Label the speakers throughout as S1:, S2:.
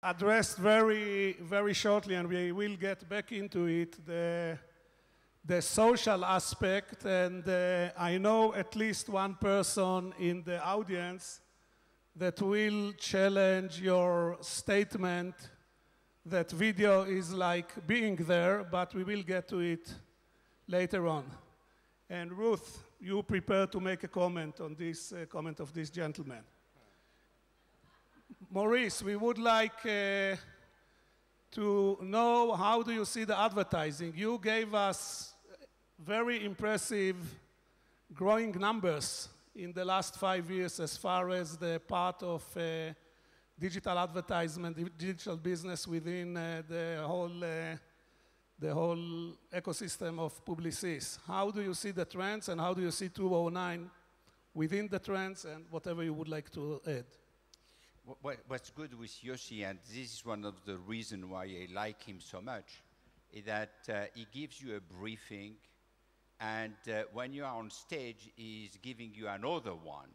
S1: addressed very shortly, and we will get back into it, the social aspect. And I know at least one person in the audience that will challenge your statement that video is like being there, but we will get to it later on. And Ruth, you prepare to make a comment on this comment of this gentleman. Maurice, we would like to know, how do you see the advertising? You gave us very impressive growing numbers in the last 5 years as far as the part of digital advertisement, digital business within the whole ecosystem of Publicis. How do you see the trends, and how do you see 2009 within the trends, and whatever you would like to add?
S2: What's good with Yossi, and this is one of the reasons why I like him so much, is that he gives you a briefing, and when you are on stage, he's giving you another one.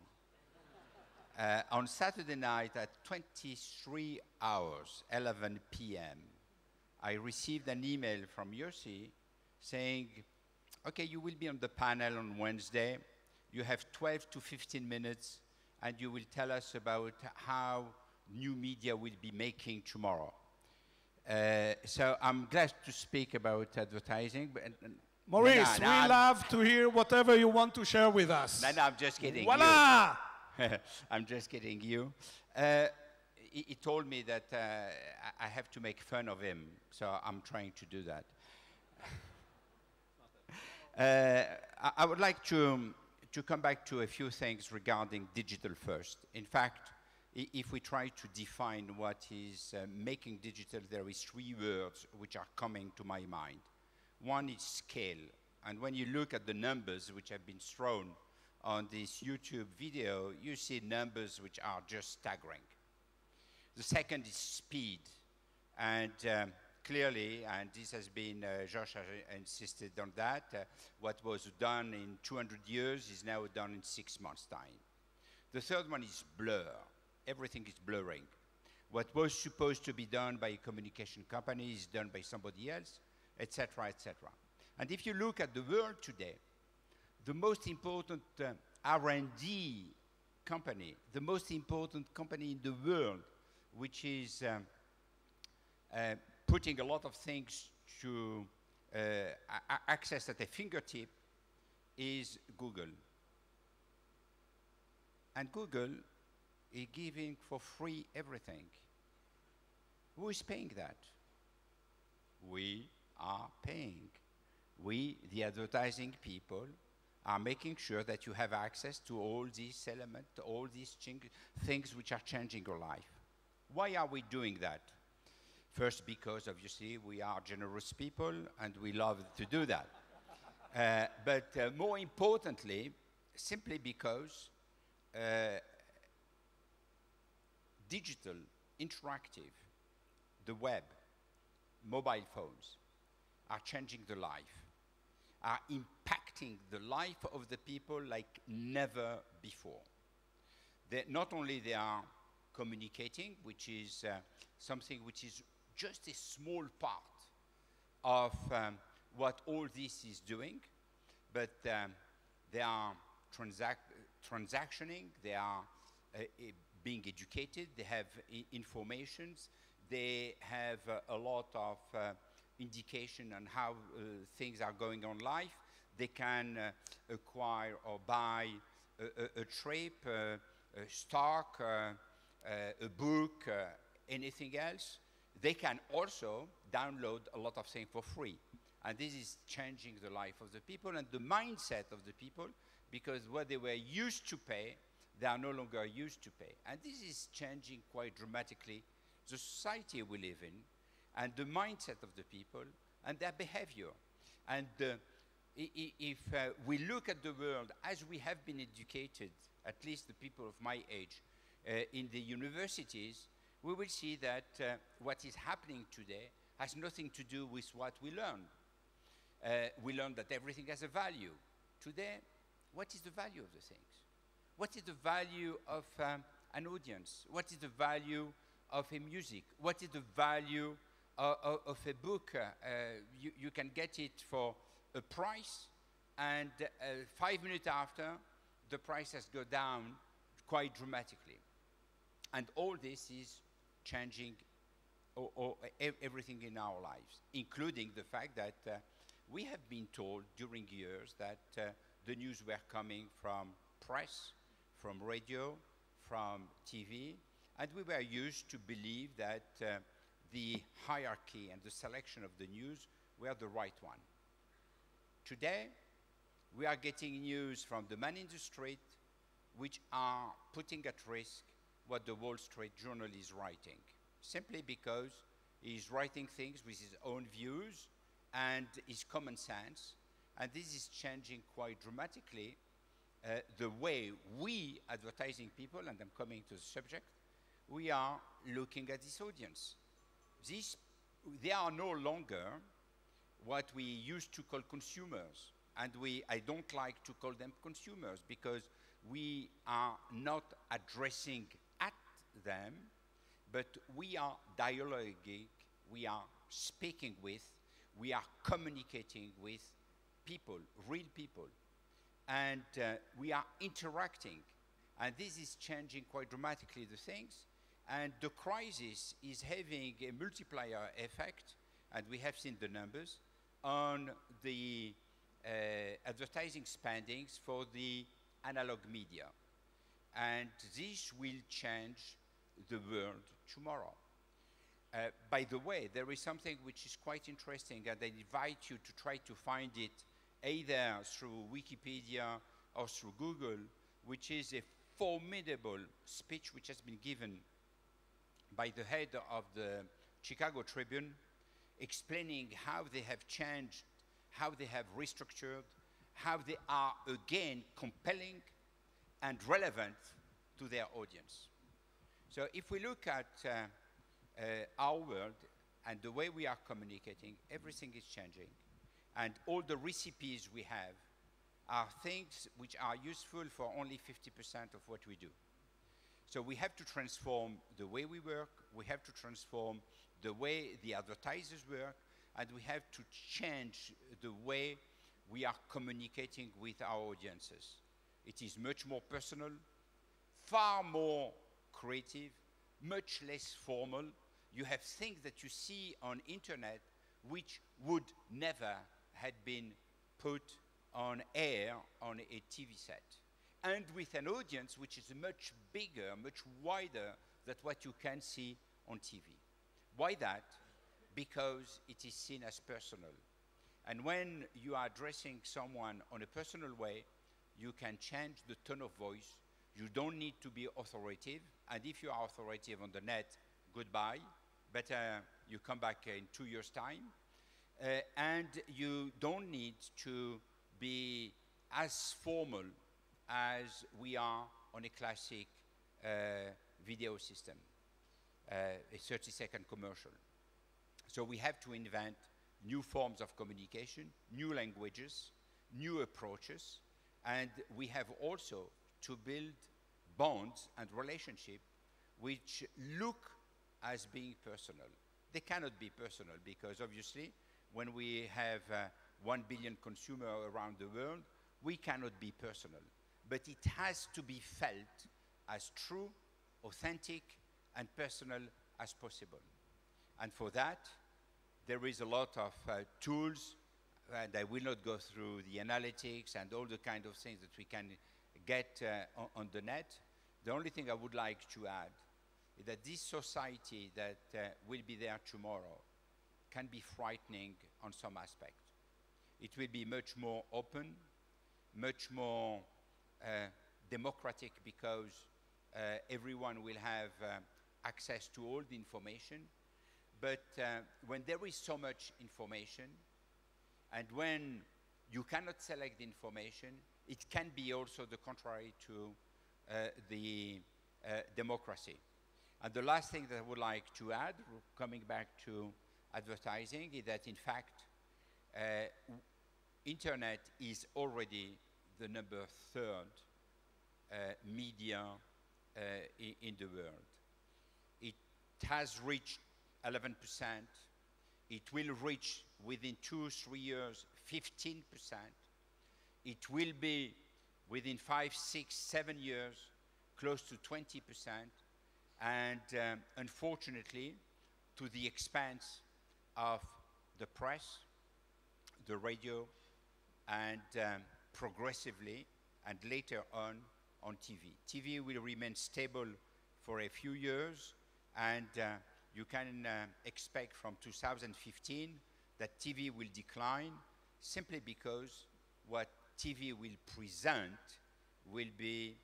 S2: On Saturday night at 23 hours, 11 p.m., I received an email from Yossi saying, okay, you will be on the panel on Wednesday. You have 12 to 15 minutes, and you will tell us about how new media will be making tomorrow. So I'm glad to speak about advertising.
S1: Maurice, we love to hear whatever you want to share with us.
S2: No, I'm just kidding.
S1: Voila!
S2: I'm just kidding you. He told me that I have to make fun of him, so I'm trying to do that. I would like to come back to a few things regarding digital first. In fact, if we try to define what is making digital, there is 3 words which are coming to my mind. One is scale, and when you look at the numbers which have been thrown on this YouTube video, you see numbers which are just staggering. The second is speed, and clearly, and this has been, Josh has insisted on that, what was done in 200 years is now done in 6 months' time. The third one is blur. Everything is blurring. What was supposed to be done by a communication company is done by somebody else, etc., etc. And if you look at the world today, the most important R&D company, the most important company in the world, which is putting a lot of things to access at a fingertip, is Google. And Google is giving for free everything. Who is paying that? We are paying. We, the advertising people, are making sure that you have access to all these elements, all these things which are changing your life. Why are we doing that? First, because obviously we are generous people and we love to do that. But more importantly, simply because digital, interactive, the web, mobile phones are changing the life, are impacting the life of the people like never before. Not only they are communicating, which is something which is just a small part of what all this is doing, but they are transactioning, they are being educated, they have informations, they have a lot of indication on how things are going on life. They can acquire or buy a trip, a stock, a book, anything else. They can also download a lot of things for free. And this is changing the life of the people and the mindset of the people, because what they were used to pay, they are no longer used to pay. And this is changing quite dramatically the society we live in, and the mindset of the people, and their behavior. And if we look at the world as we have been educated, at least the people of my age, in the universities, we will see that what is happening today has nothing to do with what we learned. We learned that everything has a value. Today, what is the value of the things? What is the value of an audience? What is the value of a music? What is the value of a book? You can get it for a price, and 5 minutes after, the price has gone down quite dramatically. And all this is changing everything in our lives, including the fact that we have been told during years that the news were coming from press, from radio, from TV, and we were used to believe that the hierarchy and the selection of the news were the right one. Today, we are getting news from the man in the street which are putting at risk what the Wall Street Journal is writing, simply because he's writing things with his own views and his common sense, and this is changing quite dramatically the way we, advertising people, and I'm coming to the subject, we are looking at this audience. They are no longer what we used to call consumers, and I don't like to call them consumers because we are not addressing at them, but we are dialoguing, we are speaking with, we are communicating with people, real people, and we are interacting, and this is changing quite dramatically the things, and the crisis is having a multiplier effect, and we have seen the numbers, on the advertising spendings for the analog media. And this will change the world tomorrow. By the way, there is something which is quite interesting, and I invite you to try to find it either through Wikipedia or through Google, which is a formidable speech which has been given by the head of the Chicago Tribune, explaining how they have changed, how they have restructured, how they are again compelling and relevant to their audience. So if we look at our world and the way we are communicating, everything is changing. And all the recipes we have are things which are useful for only 50% of what we do. So we have to transform the way we work, we have to transform the way the advertisers work, and we have to change the way we are communicating with our audiences. It is much more personal, far more creative, much less formal. You have things that you see on internet which would never have been put on air on a TV set, and with an audience which is much bigger, much wider than what you can see on TV. Why that? Because it is seen as personal. And when you are addressing someone on a personal way, you can change the tone of voice. You don't need to be authoritative. And if you are authoritative on the net, goodbye. Better you come back in 2 years' time. And you don't need to be as formal as we are on a classic video system, a 30-second commercial. So we have to invent new forms of communication, new languages, new approaches, and we have also to build bonds and relationships which look as being personal. They cannot be personal because obviously when we have 1 billion consumers around the world, we cannot be personal. But it has to be felt as true, authentic, and personal as possible. And for that, there is a lot of tools, and I will not go through the analytics and all the kind of things that we can get on the net. The only thing I would like to add is that this society that will be there tomorrow can be frightening on some aspect. It will be much more open, much more democratic, because everyone will have access to all the information. But when there is so much information, and when you cannot select the information, it can be also the contrary to the democracy. And the last thing that I would like to add, coming back to advertising, is that in fact, internet is already the number 3rd media in the world. It has reached 11%. It will reach within 2-3 years 15%. It will be within 5, 6, 7 years close to 20%. And unfortunately, to the expense of the press, the radio, and progressively, and later on TV. TV will remain stable for a few years, and you can expect from 2015 that TV will decline simply because what TV will present will be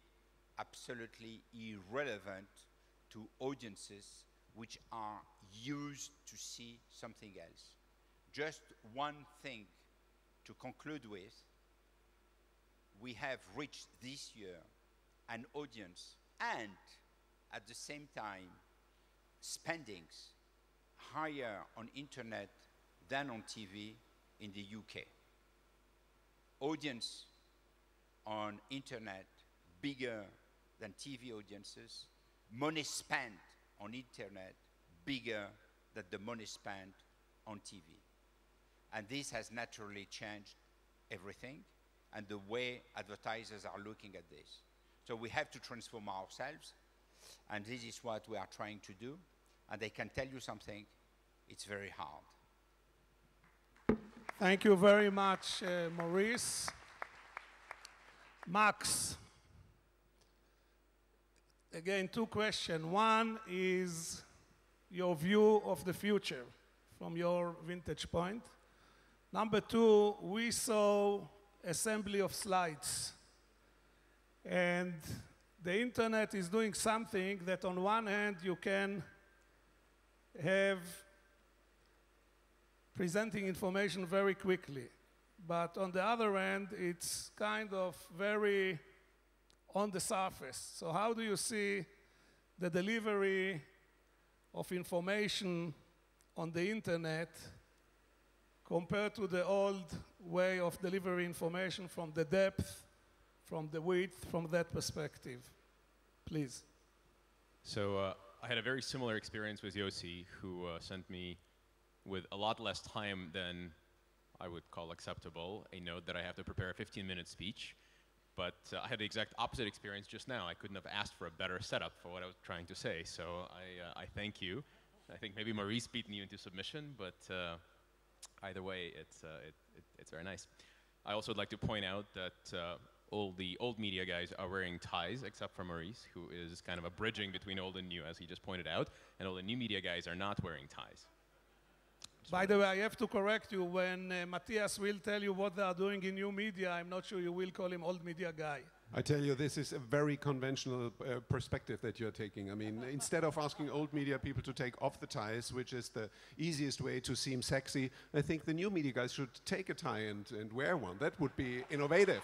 S2: absolutely irrelevant to audiences which are used to see something else. Just one thing to conclude with, we have reached this year an audience and at the same time spendings higher on internet than on TV in the UK. Audience on internet bigger than TV audiences, money spent on internet bigger than the money spent on TV. And this has naturally changed everything and the way advertisers are looking at this. So we have to transform ourselves, and this is what we are trying to do. And I can tell you something, it's very hard.
S1: Thank you very much, Maurice. Max, again, 2 questions. One is your view of the future from your vantage point. Number 2, we saw assembly of slides. And the internet is doing something that on one hand you can have presenting information very quickly. But on the other hand, it's kind of very on the surface. So how do you see the delivery of information on the internet compared to the old way of delivering information from the depth, from the width, from that perspective? Please.
S3: So I had a very similar experience with Yossi, who sent me with a lot less time than I would call acceptable, a note that I have to prepare a 15-minute speech. But I had the exact opposite experience just now. I couldn't have asked for a better setup for what I was trying to say. So I thank you. I think maybe Maurice beaten you into submission, but either way, it's very nice. I also would like to point out that all the old media guys are wearing ties, except for Maurice, who is kind of a bridging between old and new, as he just pointed out. And all the new media guys are not wearing ties.
S1: By the way, I have to correct you. When Matthias will tell you what they are doing in new media, I'm not sure you will call him old media guy.
S4: I tell you, this is a very conventional perspective that you're taking. I mean, instead of asking old media people to take off the ties, which is the easiest way to seem sexy, I think the new media guys should take a tie and wear one. That would be innovative.